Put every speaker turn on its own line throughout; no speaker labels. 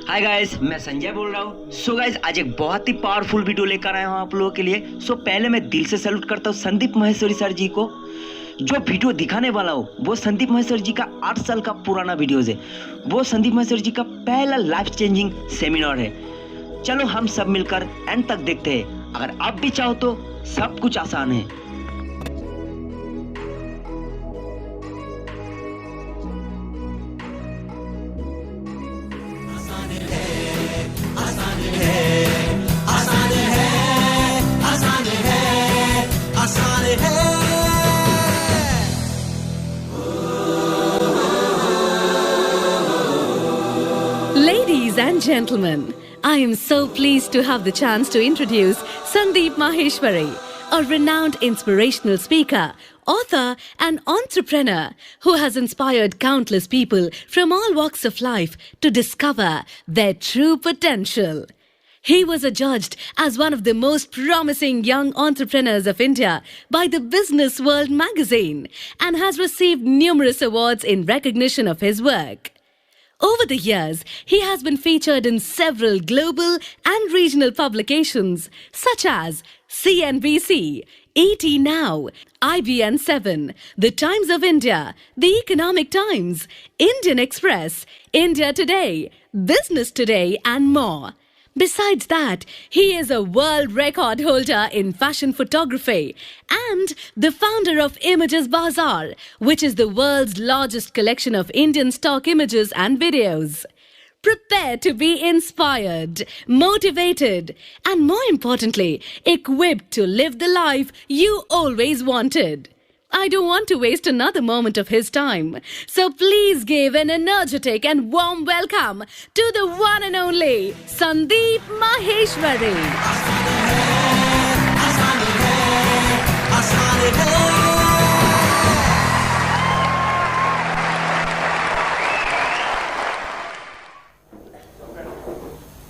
Hi guys, मैं संजय बोल रहा हूँ। सो गाइस, आज एक बहुत ही पावरफुल वीडियो लेकर आया हूँ आप लोगों के लिए। सो पहले मैं दिल से सैल्यूट करता हूँ संदीप माहेश्वरी सर जी को। जो वीडियो दिखाने वाला हूँ वो संदीप माहेश्वरी जी का 8 साल का पुराना वीडियोज है। वो संदीप माहेश्वरी जी का पहला लाइफ चेंजिंग सेमिनार है। चलो हम सब मिलकर एंड तक देखते हैं। अगर आप भी चाहो तो सब कुछ आसान है।
Ladies and gentlemen, I am so pleased to have the chance to introduce Sandeep Maheshwari, a renowned inspirational speaker, author and entrepreneur who has inspired countless people from all walks of life to discover their true potential. He was adjudged as one of the most promising young entrepreneurs of India by the Business World magazine and has received numerous awards in recognition of his work. Over the years, he has been featured in several global and regional publications such as CNBC, ET Now, IBN7, The Times of India, The Economic Times, Indian Express, India Today, Business Today, and more. Besides that, he is a world record holder in fashion photography and the founder of Images Bazaar, which is the world's largest collection of Indian stock images and videos. Prepare to be inspired, motivated, and more importantly, equipped to live the life you always wanted. I don't want to waste another moment of his time. So please give an energetic and warm welcome to the one and only Sandeep Maheshwari.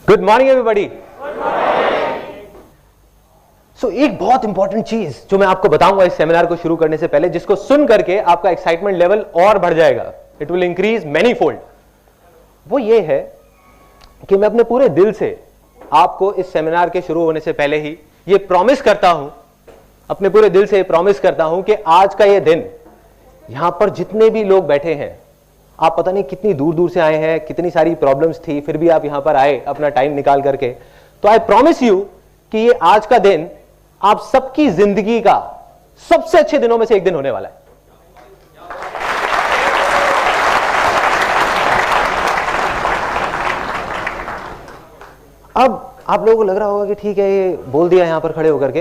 Good morning everybody. So एक बहुत important चीज जो मैं आपको बताऊंगा इस seminar को शुरू करने से पहले, जिसको सुन करके आपका एक्साइटमेंट लेवल और बढ़ जाएगा, it will increase many fold, वो ये है कि मैं अपने पूरे दिल से आपको इस सेमिनार के शुरू होने से पहले ही ये प्रॉमिस करता हूं, अपने पूरे दिल से प्रॉमिस करता हूं कि आज का ये दिन, यहां पर जितने भी लोग बैठे हैं, आप पता नहीं कितनी दूर दूर से आए हैं, कितनी सारी प्रॉब्लम्स थी, फिर भी आप यहां पर आए अपना टाइम निकाल करके, तो आई प्रॉमिस यू कि ये आज का दिन आप सबकी जिंदगी का सबसे अच्छे दिनों में से एक दिन होने वाला है। अब आप लोगों को लग रहा होगा कि ठीक है, ये बोल दिया यहां पर खड़े होकर के,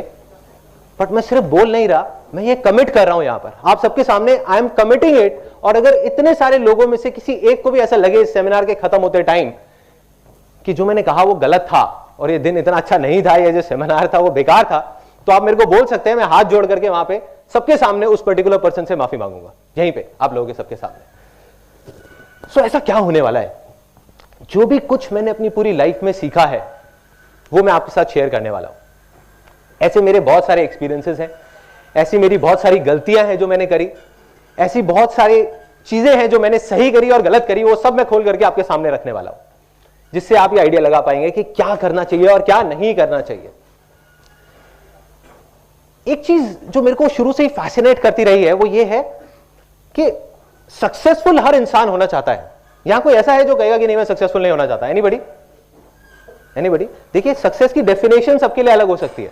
बट मैं सिर्फ बोल नहीं रहा, मैं ये कमिट कर रहा हूं यहां पर आप सबके सामने, आई एम कमिटिंग इट। और अगर इतने सारे लोगों में से किसी एक को भी ऐसा लगे इस सेमिनार के खत्म होते टाइम कि जो मैंने कहा वो गलत था और ये दिन इतना अच्छा नहीं था, ये जो सेमिनार था वो बेकार था, तो आप मेरे को बोल सकते हैं, मैं हाथ जोड़ करके वहां पे सबके सामने उस पर्टिकुलर पर्सन से माफी मांगूंगा, यहीं पे आप लोगों के सबके सामने। सो ऐसा क्या होने वाला है, जो भी कुछ मैंने अपनी पूरी लाइफ में सीखा है वो मैं आपके साथ शेयर करने वाला हूं। ऐसे मेरे बहुत सारे एक्सपीरियंसेस हैं, ऐसी मेरी बहुत सारी गलतियां हैं जो मैंने करी, ऐसी बहुत सारी चीजें हैं जो मैंने सही करी और गलत करी, वो सब मैं खोल करके आपके सामने रखने वाला हूं, जिससे आप ये आइडिया लगा पाएंगे कि क्या करना चाहिए और क्या नहीं करना चाहिए। एक चीज जो मेरे को शुरू से ही फैसिनेट करती रही है वो ये है कि सक्सेसफुल हर इंसान होना चाहता है। यहां कोई ऐसा है जो कहेगा कि नहीं मैं सक्सेसफुल नहीं होना चाहता? एनीबॉडी? एनीबॉडी? देखिए, सक्सेस की डेफिनेशन सबके लिए अलग हो सकती है।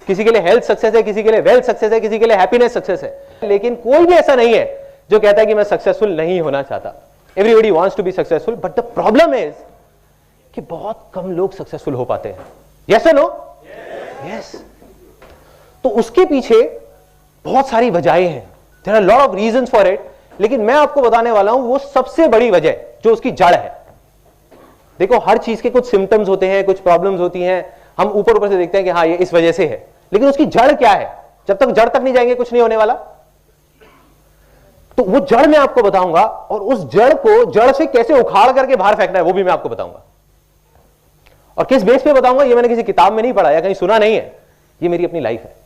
किसी के लिए हेल्थ सक्सेस है, किसी के लिए वेल्थ सक्सेस है, किसी के लिए हैप्पीनेस सक्सेस है, लेकिन कोई भी ऐसा नहीं है जो कहता है कि मैं सक्सेसफुल नहीं होना चाहता। Everybody wants to be successful, but the problem is कि बहुत कम लोग सक्सेसफुल हो पाते हैं। यस और नो? यस। तो उसके पीछे बहुत सारी वजहें हैं, there are lot of reasons for it, लेकिन मैं आपको बताने वाला हूं वो सबसे बड़ी वजह जो उसकी जड़ है। देखो, हर चीज के कुछ सिम्टम्स होते हैं, कुछ प्रॉब्लम्स होती हैं, हम ऊपर ऊपर से देखते हैं कि हाँ ये इस वजह से है, लेकिन उसकी जड़ क्या है? जब तक जड़ तक नहीं जाएंगे कुछ नहीं होने वाला। तो वो जड़ मैं आपको बताऊंगा, और उस जड़ को जड़ से कैसे उखाड़ करके बाहर फेंकना है वो भी मैं आपको बताऊंगा। और किस बेस पे बताऊंगा ये मैंने किसी किताब में नहीं पढ़ा या कहीं सुना नहीं है, ये मेरी अपनी लाइफ है।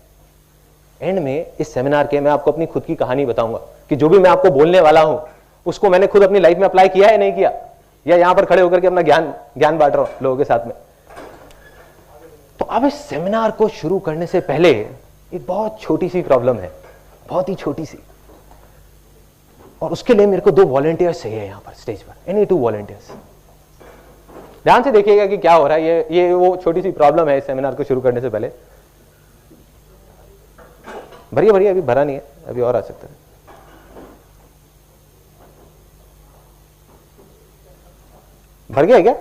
एंड में इस सेमिनार के मैं आपको अपनी खुद की कहानी बताऊंगा कि जो भी मैं आपको बोलने वाला हूं उसको मैंने खुद अपनी लाइफ में अप्लाई किया है नहीं किया। या यहां पर खड़े होकर के अपना ज्ञान बांट रहा हूं लोगों के साथ में। तो अब इस सेमिनार को शुरू करने से पहले एक बहुत छोटी सी प्रॉब्लम है, बहुत ही छोटी सी, और उसके लिए मेरे को 2 वॉलंटियर्स चाहिए यहां पर स्टेज पर, एनी 2 वॉलंटियर्स। ध्यान से देखिएगा कि क्या हो रहा है। ये वो छोटी सी प्रॉब्लम है इस सेमिनार को शुरू करने से पहले। भरिए भरिए, अभी भरा नहीं है, अभी और आ सकता है। भर गया क्या?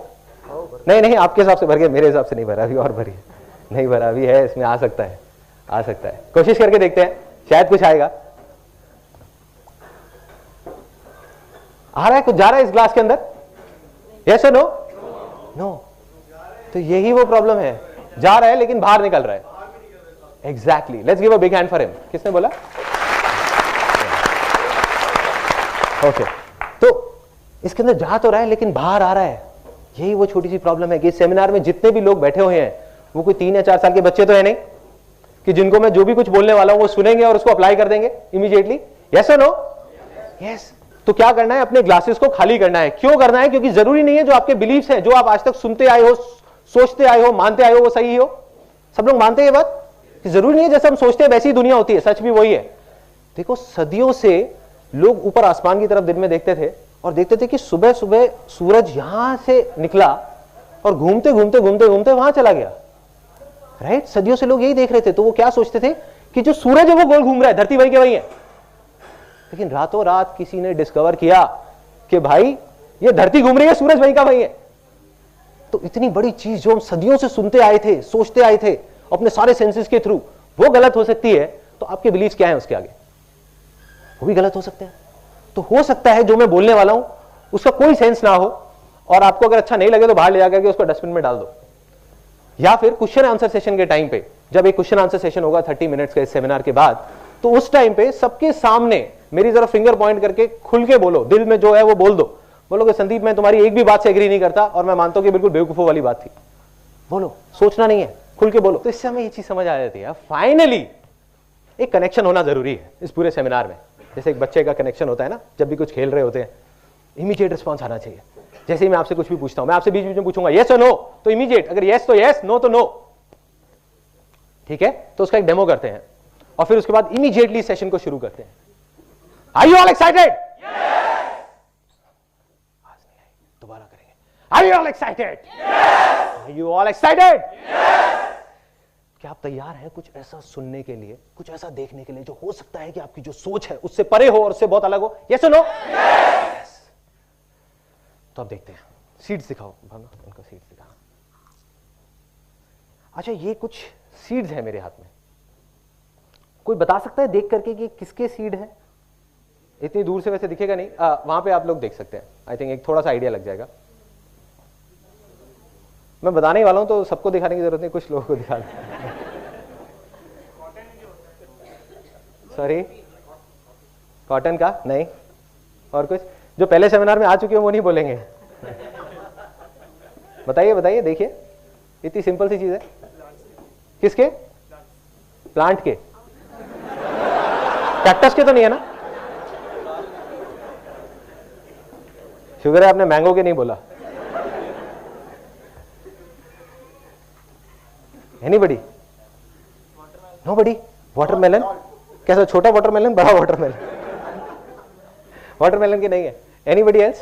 नहीं नहीं, आपके हिसाब से भर गया, मेरे हिसाब से नहीं भरा, अभी और भरिए। नहीं भरा अभी है, इसमें आ सकता है, आ सकता है। कोशिश करके देखते हैं, शायद कुछ आएगा। आ रहा है कुछ, जा रहा है इस ग्लास के अंदर? यस और नो? नो। तो यही वो प्रॉब्लम है, जा रहा है लेकिन बाहर निकल रहा है। Exactly, let's give a big hand for him. किसने बोला? ओके, तो इसके अंदर जा तो रहा है लेकिन बाहर आ रहा है। यही वो छोटी सी प्रॉब्लम है कि इस सेमिनार में जितने भी लोग बैठे हुए हैं वो कोई 3 या 4 साल के बच्चे तो है नहीं कि जिनको मैं जो भी कुछ बोलने वाला हूं वो सुनेंगे और उसको अप्लाई कर देंगे इमीडिएटली। यस और नो? यस। तो क्या करना है? अपने ग्लासेस को खाली करना है। क्यों करना है? क्योंकि जरूरी नहीं है जो आपके बिलीफ्स हैं, जो आप आज तक सुनते आए हो, सोचते आए हो, मानते आए हो, वो सही हो। सब लोग मानते हैं ये बात कि जरूरी नहीं है जैसे हम सोचते हैं वैसी ही दुनिया होती है। सच भी वही है। देखो, सदियों से लोग ऊपर आसमान की तरफ दिन में देखते थे और देखते थे कि सुबह सुबह सूरज यहां से निकला और घूमते घूमते घूमते घूमते वहां चला गया। राइट? सदियों से लोग यही देख रहे थे। तो वो क्या सोचते थे कि जो सूरज है वो गोल घूम रहा है, धरती वही के वही है। लेकिन रातों रात किसी ने डिस्कवर किया कि भाई ये धरती घूम रही है, सूरज वही का वही है। तो इतनी बड़ी चीज जो हम सदियों से सुनते आए थे, सोचते आए थे अपने सारे सेंसेस के थ्रू, वो गलत हो सकती है। तो आपके बिलीफ क्या है उसके आगे? वो भी गलत हो सकते हैं। तो हो सकता है जो मैं बोलने वाला हूं उसका कोई सेंस ना हो और आपको अगर अच्छा नहीं लगे तो बाहर ले जाकर के उसको डस्टबिन में डाल दो। या फिर क्वेश्चन आंसर सेशन के टाइम पे, जब एक क्वेश्चन आंसर सेशन होगा 30 मिनट्स का इस सेमिनार के बाद, तो उस टाइम पे सबके सामने मेरी जरा फिंगर पॉइंट करके खुल के बोलो, दिल में जो है वो बोल दो। बोलोगे संदीप मैं तुम्हारी एक भी बात से एग्री नहीं करता और मैं मानता हूं कि बिल्कुल बेवकूफों वाली बात थी। बोलो, सोचना नहीं है, खुल के बोलो। तो इससे हमें ये चीज समझ आ जाती है फाइनली एक कनेक्शन होना जरूरी है इस पूरे सेमिनार में। जैसे एक बच्चे का कनेक्शन होता है ना, जब भी कुछ खेल रहे होते हैं, इमीडिएट रिस्पॉन्स आना चाहिए। जैसे ही मैं आपसे कुछ भी पूछता हूं, मैं आपसे बीच बीच में पूछूंगा यस और नो, तो इमीडिएट, अगर यस तो यस, नो तो नो। ठीक है? तो उसका एक डेमो करते हैं और फिर उसके बाद इमीडिएटली सेशन को शुरू करते हैं। Are you all excited? दोबारा करेंगे। Are you all excited? Are you all excited? क्या आप तैयार हैं कुछ ऐसा सुनने के लिए, कुछ ऐसा देखने के लिए जो हो सकता है कि आपकी जो सोच है उससे परे हो और उससे बहुत अलग हो? यस और नो? यस। तो अब देखते हैं, सीड्स दिखाओ भावना, उनको सीड्स दिखा। अच्छा, ये कुछ सीड्स है मेरे हाथ में। कोई बता सकता है देख करके कि किसके सीड है? इतनी दूर से वैसे दिखेगा नहीं, वहां पे आप लोग देख सकते हैं। आई थिंक एक थोड़ा सा आइडिया लग जाएगा। मैं बताने ही वाला हूं तो सबको दिखाने की जरूरत नहीं, कुछ लोगों को दिखा दो। सॉरी, कॉटन का नहीं, और कुछ जो पहले सेमिनार में आ चुके हैं वो नहीं बोलेंगे। बताइए बताइए, देखिए इतनी सिंपल सी चीज है। किसके? प्लांट के? कैक्टस के तो नहीं है ना? शुगर है आपने मैंगो के नहीं बोला। एनीबडी? नोबडी? वाटरमेलन? कैसा, छोटा वाटरमेलन, बड़ा वाटरमेलन? वाटरमेलन के नहीं है। Anybody else?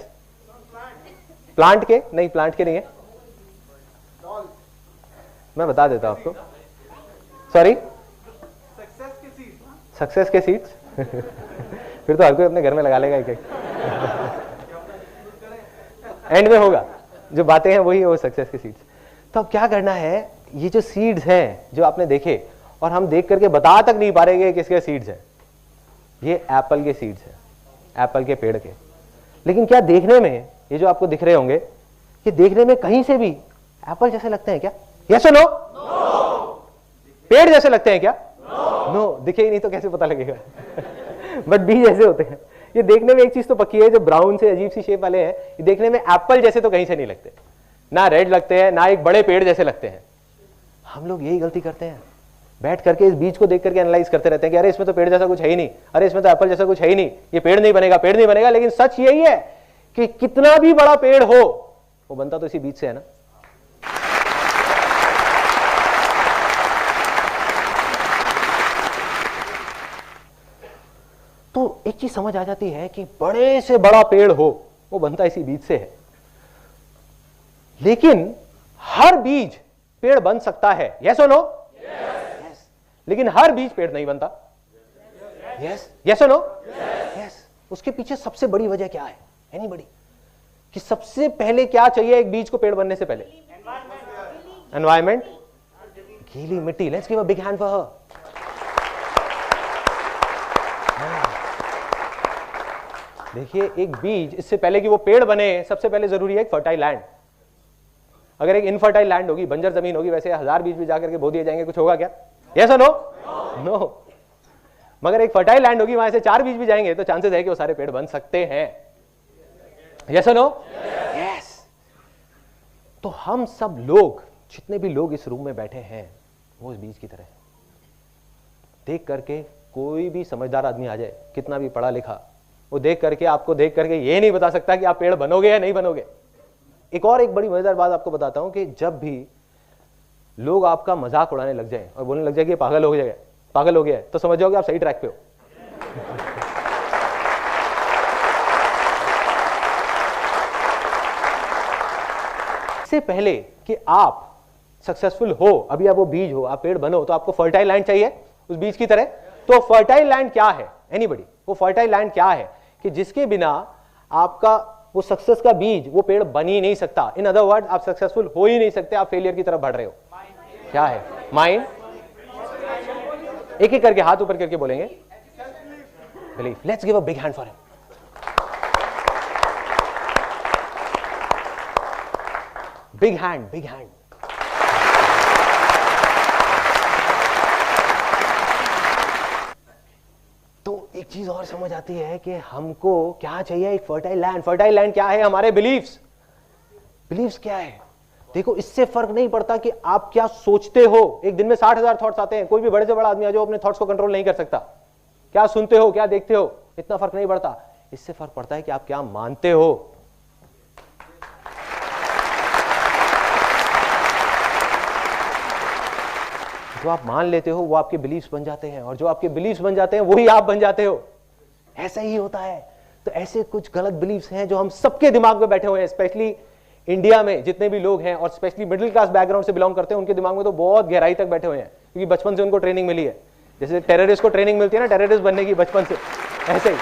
प्लांट के? नहीं, प्लांट के नहीं है। मैं बता देता हूं आपको। सॉरी, सक्सेस के सीड्स? फिर तो हर कोई अपने घर में लगा लेगा एक एक। एंड में होगा, जो बातें हैं वही है वो सक्सेस के सीड्स। तो अब क्या करना है, ये जो सीड्स हैं जो आपने देखे और हम देख करके बता तक नहीं पा रहे कि किसके सीड्स हैं, ये एप्पल के सीड्स हैं, एप्पल के पेड़ के। लेकिन क्या देखने में ये जो आपको दिख रहे होंगे, ये देखने में कहीं से भी एप्पल जैसे लगते हैं क्या? यस और नो? पेड़ जैसे लगते हैं क्या? नो। दिखे ही नहीं तो कैसे पता लगेगा? बट बीज जैसे होते हैं। ये देखने में एक चीज तो पक्की है, जो ब्राउन से अजीब सी शेप वाले हैं, ये देखने में एप्पल जैसे तो कहीं से नहीं लगते, ना रेड लगते हैं, ना एक बड़े पेड़ जैसे लगते हैं। हम लोग यही गलती करते हैं, बैठ करके इस बीज को देख करके एनालाइज करते रहते हैं कि अरे इसमें तो पेड़ जैसा कुछ है ही नहीं, अरे इसमें तो एप्पल जैसा कुछ है ही नहीं, ये पेड़ नहीं बनेगा, पेड़ नहीं बनेगा। लेकिन सच यही है कि कितना भी बड़ा पेड़ हो वो बनता तो इसी बीज से है ना। तो एक चीज समझ आ जाती है कि बड़े से बड़ा पेड़ हो वो बनता इसी बीज से है। लेकिन हर बीज पेड़ बन सकता है, यस और नो? यस। लेकिन हर बीज पेड़ नहीं बनता, यस यस और नो? यस। उसके पीछे सबसे बड़ी वजह क्या है? एनीबॉडी? कि सबसे पहले क्या चाहिए एक बीज को पेड़ बनने से पहले? एनवायरमेंट, गीली मिट्टी। Let's give a big hand for her. देखिए, एक बीज, इससे पहले कि वो पेड़ बने सबसे पहले जरूरी है एक फर्टाइल लैंड। अगर एक इनफर्टाइल लैंड होगी, बंजर जमीन होगी, वैसे 1000 बीज भी जाकर के बो दिए जाएंगे, कुछ होगा क्या? यस और नो? नो। मगर एक फर्टाइल लैंड होगी, वहां से 4 बीज भी जाएंगे तो चांसेस है कि वो सारे पेड़ बन सकते हैं। यस और नो? यस। तो हम सब लोग, जितने भी लोग इस रूम में बैठे हैं, वो इस बीज की तरह देख करके, कोई भी समझदार आदमी आ जाए, कितना भी पढ़ा लिखा, वो देख करके, आपको देख करके ये नहीं बता सकता कि आप पेड़ बनोगे या नहीं बनोगे। एक बड़ी मजेदार बात आपको बताता हूं कि जब भी लोग आपका मजाक उड़ाने लग जाए और बोलने लग जाए कि पागल हो गया है, तो समझ जाओगे आप सही ट्रैक पे हो। इससे पहले कि आप सक्सेसफुल हो, अभी आप वो बीज हो, आप पेड़ बनो, तो आपको फर्टाइल लैंड चाहिए उस बीज की तरह। तो फर्टाइल लैंड क्या है? एनीबॉडी? वो फर्टाइल लैंड क्या है कि जिसके बिना आपका वो सक्सेस का बीज, वो पेड़ बन ही नहीं सकता। इन अदर वर्ड, आप सक्सेसफुल हो ही नहीं सकते, आप फेलियर की तरफ बढ़ रहे हो। क्या है? माइंड। एक एक करके हाथ ऊपर करके बोलेंगे, belief. Let's give a big hand for him. Big hand, big hand. तो एक चीज और समझ आती है कि हमको क्या चाहिए? एक फर्टाइल लैंड। फर्टाइल लैंड क्या है? हमारे बिलीफ्स। बिलीफ्स क्या है? देखो, इससे फर्क नहीं पड़ता कि आप क्या सोचते हो। एक दिन में 60,000 थॉट्स आते हैं। कोई भी बड़े से बड़ा आदमी आ जाओ, अपने थॉट्स को कंट्रोल नहीं कर सकता। क्या सुनते हो, क्या देखते हो, इतना फर्क नहीं पड़ता। इससे फर्क पड़ता है कि आप क्या मानते हो। जो आप मान लेते हो वो आपके बिलीफ्स बन जाते हैं, और जो आपके बिलीफ्स बन जाते हैं वही आप बन जाते हो। ऐसा ही होता है। तो ऐसे कुछ गलत बिलीफ्स हैं जो हम सबके दिमाग में बैठे हुए हैं, स्पेशली इंडिया में जितने भी लोग हैं, और स्पेशली मिडिल क्लास बैकग्राउंड से बिलोंग करते हैं, उनके दिमाग में तो बहुत गहराई तक बैठे हुए हैं, क्योंकि बचपन से उनको ट्रेनिंग मिली है। जैसे टेररिस्ट को ट्रेनिंग मिलती है ना टेररिस्ट बनने की बचपन से, ऐसे ही